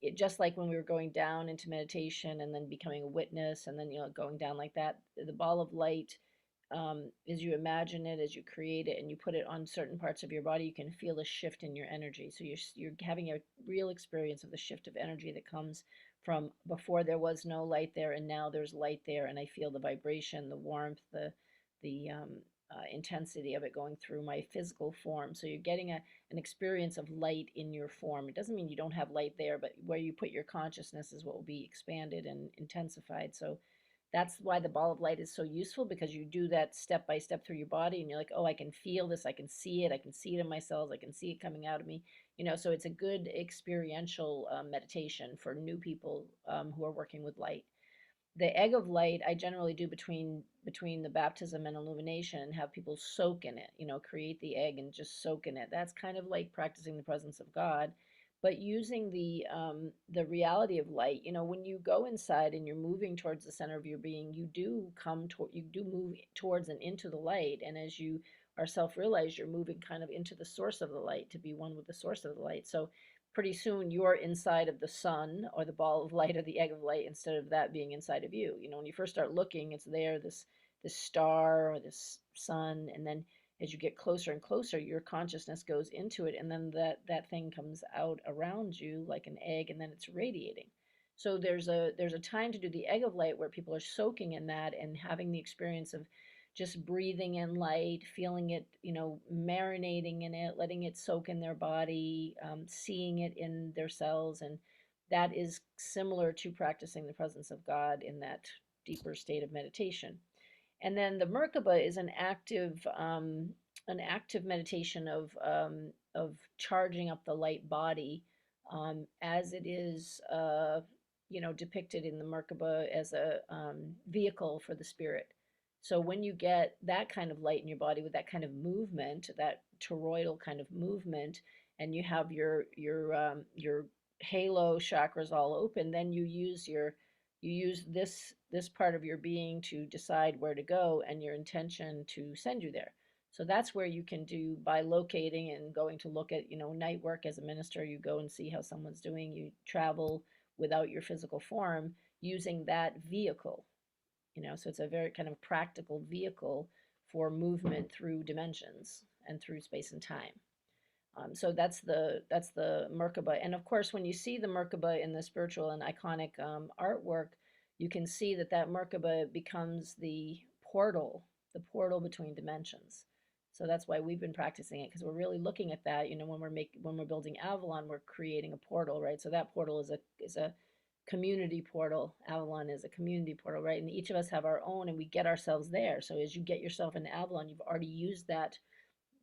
Speaker 1: it, just like when we were going down into meditation and then becoming a witness and then going down like that, the ball of light, as you imagine it, as you create it and you put it on certain parts of your body, you can feel a shift in your energy. So you're having a real experience of the shift of energy that comes from before there was no light there and now there's light there, and I feel the vibration, the warmth, the intensity of it going through my physical form. So you're getting an experience of light in your form. It doesn't mean you don't have light there, but where you put your consciousness is what will be expanded and intensified. So that's why the ball of light is so useful, because you do that step by step through your body and you're like, oh, I can feel this, I can see it, I can see it in my cells, I can see it coming out of me. So it's a good experiential meditation for new people who are working with light. The egg of light I generally do between the baptism and illumination, and have people soak in it, create the egg and just soak in it. That's kind of like practicing the presence of God, but using the reality of light. When you go inside and you're moving towards the center of your being, you do move towards and into the light, and as you are self-realized, you're moving kind of into the source of the light, to be one with the source of the light. So pretty soon you're inside of the sun or the ball of light or the egg of light, instead of that being inside of you. When you first start looking, it's there, this star or this sun, and then as you get closer and closer, your consciousness goes into it, and then that thing comes out around you like an egg, and then it's radiating. So there's a time to do the egg of light where people are soaking in that and having the experience of just breathing in light, feeling it, marinating in it, letting it soak in their body, seeing it in their cells. And that is similar to practicing the presence of God in that deeper state of meditation. And then the Merkaba is an active meditation of charging up the light body, as it is depicted in the Merkaba as a vehicle for the spirit. So when you get that kind of light in your body with that kind of movement, that toroidal kind of movement, and you have your halo chakras all open, then you use this part of your being to decide where to go, and your intention to send you there. So that's where you can do, by locating and going to look at night work. As a minister, you go and see how someone's doing. You travel without your physical form, using that vehicle. So it's a very kind of practical vehicle for movement through dimensions and through space and time. So that's the Merkaba. And of course, when you see the Merkaba in the spiritual and iconic artwork, you can see that Merkaba becomes the portal between dimensions. So that's why we've been practicing it, because we're really looking at that. When we're building Avalon, we're creating a portal, right? So that portal is a community portal. Avalon is a community portal, right? And each of us have our own, and we get ourselves there. So as you get yourself into Avalon, you've already used that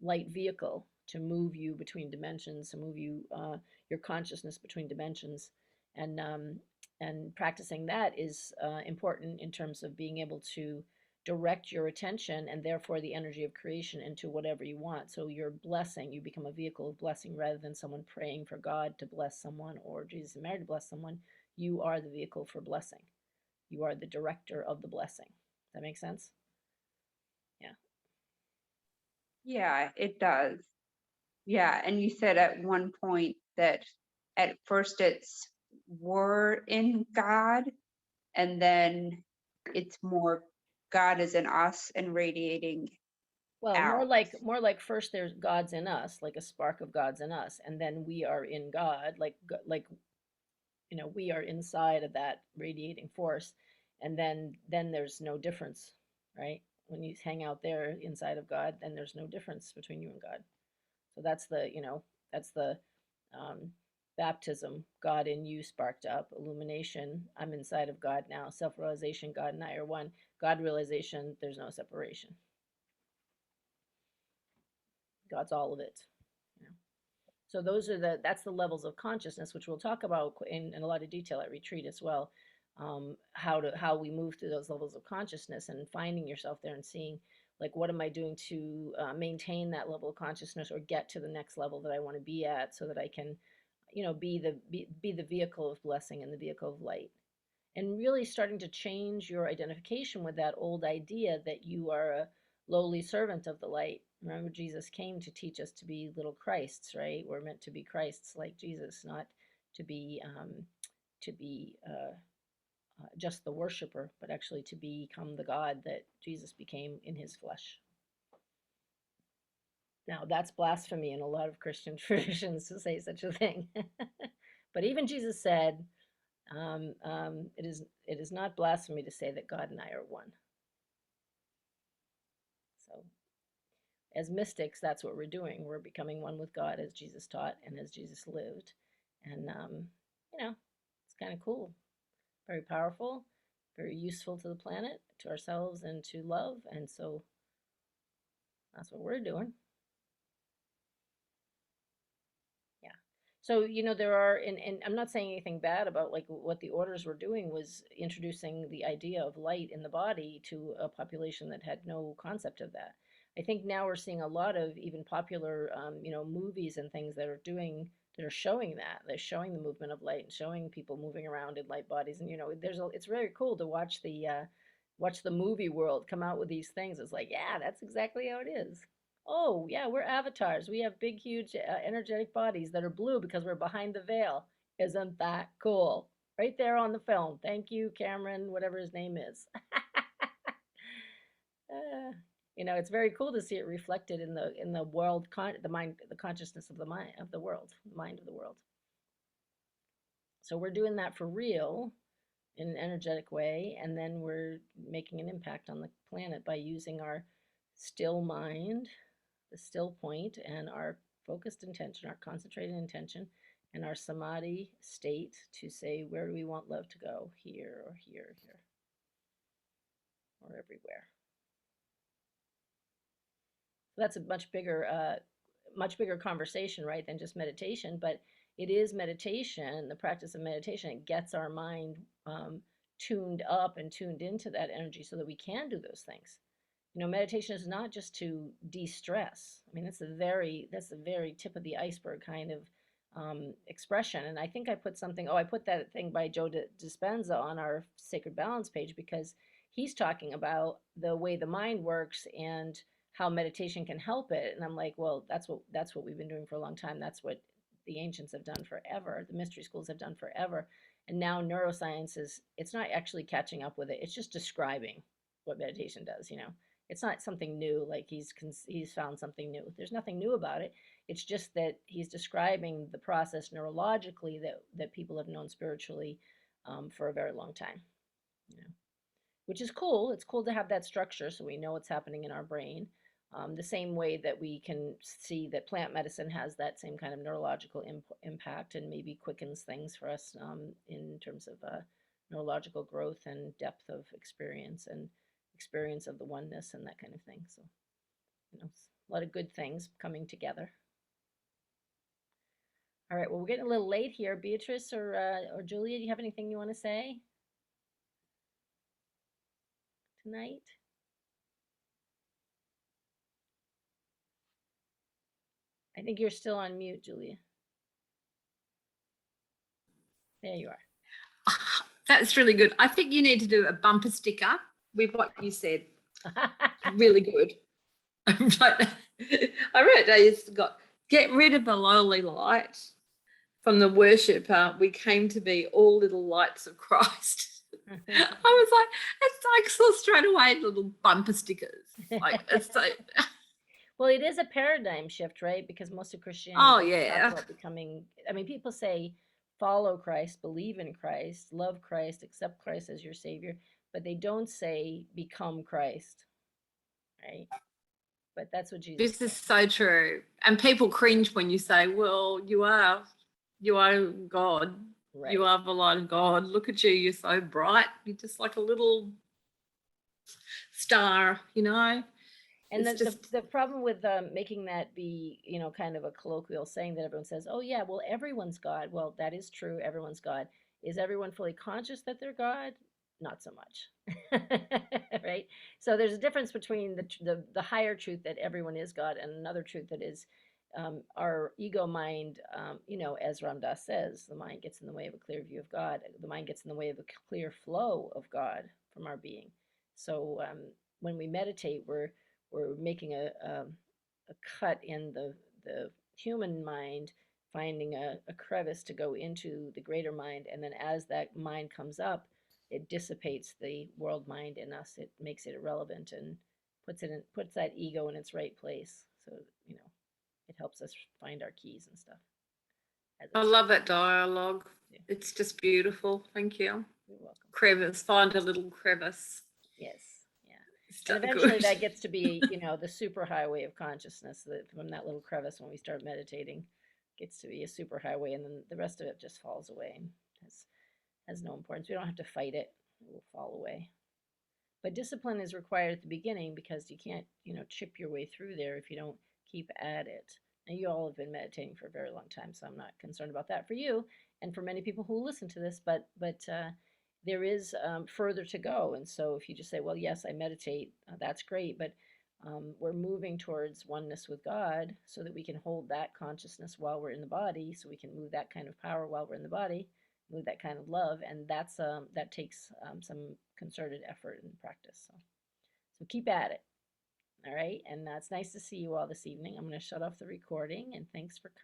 Speaker 1: light vehicle to move you between dimensions, to move your consciousness between dimensions, and practicing that is important in terms of being able to direct your attention and therefore the energy of creation into whatever you want. So you're blessing, you become a vehicle of blessing rather than someone praying for God to bless someone or Jesus and Mary to bless someone. You are the vehicle for blessing. You are the director of the blessing. Does that make sense? Yeah.
Speaker 3: yeah, it does. Yeah. And you said at one point that at first it's we're in God, and then it's more God is in us and radiating
Speaker 1: Well, more
Speaker 3: out.
Speaker 1: like more like first there's God's in us, like a spark of God's in us, and then we are in God, like we are inside of that radiating force, and then there's no difference, right? When you hang out there inside of God, then there's no difference between you and God. So that's the um, baptism, God in you sparked up, illumination, I'm inside of God now, self-realization, God and I are one, God realization, there's no separation. God's all of it. You know? So that's the levels of consciousness, which we'll talk about in a lot of detail at retreat as well. How we move through those levels of consciousness and finding yourself there and seeing, like, what am I doing to maintain that level of consciousness or get to the next level that I want to be at, so that I can, be the vehicle of blessing and the vehicle of light. And really starting to change your identification with that old idea that you are a lowly servant of the light. Remember, Jesus came to teach us to be little Christs, right? We're meant to be Christs like Jesus, not to be just the worshiper, but actually to become the God that Jesus became in his flesh. Now, that's blasphemy in a lot of Christian traditions to say such a thing. But even Jesus said, it is not blasphemy to say that God and I are one. So, as mystics, that's what we're doing. We're becoming one with God as Jesus taught and as Jesus lived. And, it's kind of cool. Very powerful, very useful to the planet, to ourselves, and to love. And so that's what we're doing. Yeah. So, there are, and I'm not saying anything bad about, like, what the orders were doing was introducing the idea of light in the body to a population that had no concept of that. I think now we're seeing a lot of even popular, movies and things that are showing that. They're showing the movement of light and showing people moving around in light bodies. And, it's very cool to watch the movie world come out with these things. It's like, yeah, that's exactly how it is. Oh, yeah, we're avatars. We have big, huge, energetic bodies that are blue because we're behind the veil. Isn't that cool? Right there on the film. Thank you, Cameron, whatever his name is. It's very cool to see it reflected in the world, the mind, the consciousness of the mind of the world, the mind of the world. So we're doing that for real in an energetic way, and then we're making an impact on the planet by using our still mind, the still point, and our focused intention, our concentrated intention, and our samadhi state to say, where do we want love to go? Here or here or here, or everywhere. So that's a much bigger conversation, right, than just meditation. But it is meditation, the practice of meditation. It gets our mind tuned up and tuned into that energy so that we can do those things. Meditation is not just to de-stress. I mean, that's the very tip of the iceberg kind of expression. And I think I put that thing by Joe Dispenza on our Sacred Balance page, because he's talking about the way the mind works and how meditation can help it. And I'm like, well, that's what we've been doing for a long time. That's what the ancients have done forever. The mystery schools have done forever. And now neuroscience it's not actually catching up with it. It's just describing what meditation does, It's not something new, like he's found something new. There's nothing new about it. It's just that he's describing the process neurologically that people have known spiritually for a very long time, which is cool. It's cool to have that structure so we know what's happening in our brain. The same way that we can see that plant medicine has that same kind of neurological impact and maybe quickens things for us in terms of neurological growth and depth of experience and experience of the oneness and that kind of thing. So, a lot of good things coming together. All right, well, we're getting a little late here. Beatrice or Julia, do you have anything you want to say tonight? I think you're still on mute, Julia. There you are.
Speaker 5: That's really good. I think you need to do a bumper sticker with what you said. Really good. But I wrote down, it's got, get rid of the lowly light. From the worship, we came to be all little lights of Christ. I was like, it's like so straight away little bumper stickers. Like it's so.
Speaker 1: Well, it is a paradigm shift, right? Because most of Christianity talks about becoming. I mean, people say follow Christ, believe in Christ, love Christ, accept Christ as your savior, but they don't say become Christ, right? But that's what Jesus
Speaker 5: This is so true. And people cringe when you say, well, you are God. Right. You are the light of God. Look at you. You're so bright. You're just like a little star,
Speaker 1: And
Speaker 5: It's
Speaker 1: the,
Speaker 5: just
Speaker 1: the problem with making that be, you know, kind of a colloquial saying that everyone says, oh, yeah, well, everyone's God. Well, that is true. Everyone's God. Is everyone fully conscious that they're God? Not so much. Right? So there's a difference between the higher truth that everyone is God and another truth that is our ego mind, you know, as Ram Dass says, the mind gets in the way of a clear view of God. The mind gets in the way of a clear flow of God from our being. So when we meditate, we're making a cut in the human mind, finding a crevice to go into the greater mind, and then as that mind comes up, it dissipates the world mind in us. It makes it irrelevant and puts that ego in its right place. So you know, it helps us find our keys and stuff.
Speaker 5: I love that dialogue.
Speaker 1: Yeah.
Speaker 5: It's just beautiful. Thank you.
Speaker 1: You're welcome.
Speaker 5: Crevice, find a little crevice.
Speaker 1: Yes. Yeah.
Speaker 5: It's
Speaker 1: And
Speaker 5: so
Speaker 1: eventually
Speaker 5: good.
Speaker 1: that gets to be, you know, the super highway of consciousness that from that little crevice when we start meditating gets to be a super highway, and then the rest of it just falls away and has no importance. We don't have to fight it. It will fall away. But discipline is required at the beginning because you can't, you know, chip your way through there if you don't keep at it. And you all have been meditating for a very long time, so I'm not concerned about that for you and for many people who listen to this. But there is further to go. And so if you just say, well, yes, I meditate, that's great, but we're moving towards oneness with God so that we can hold that consciousness while we're in the body, so we can move that kind of power while we're in the body, move that kind of love, and that takes some concerted effort and practice. So keep at it. All right, and it's nice to see you all this evening. I'm going to shut off the recording, and thanks for coming.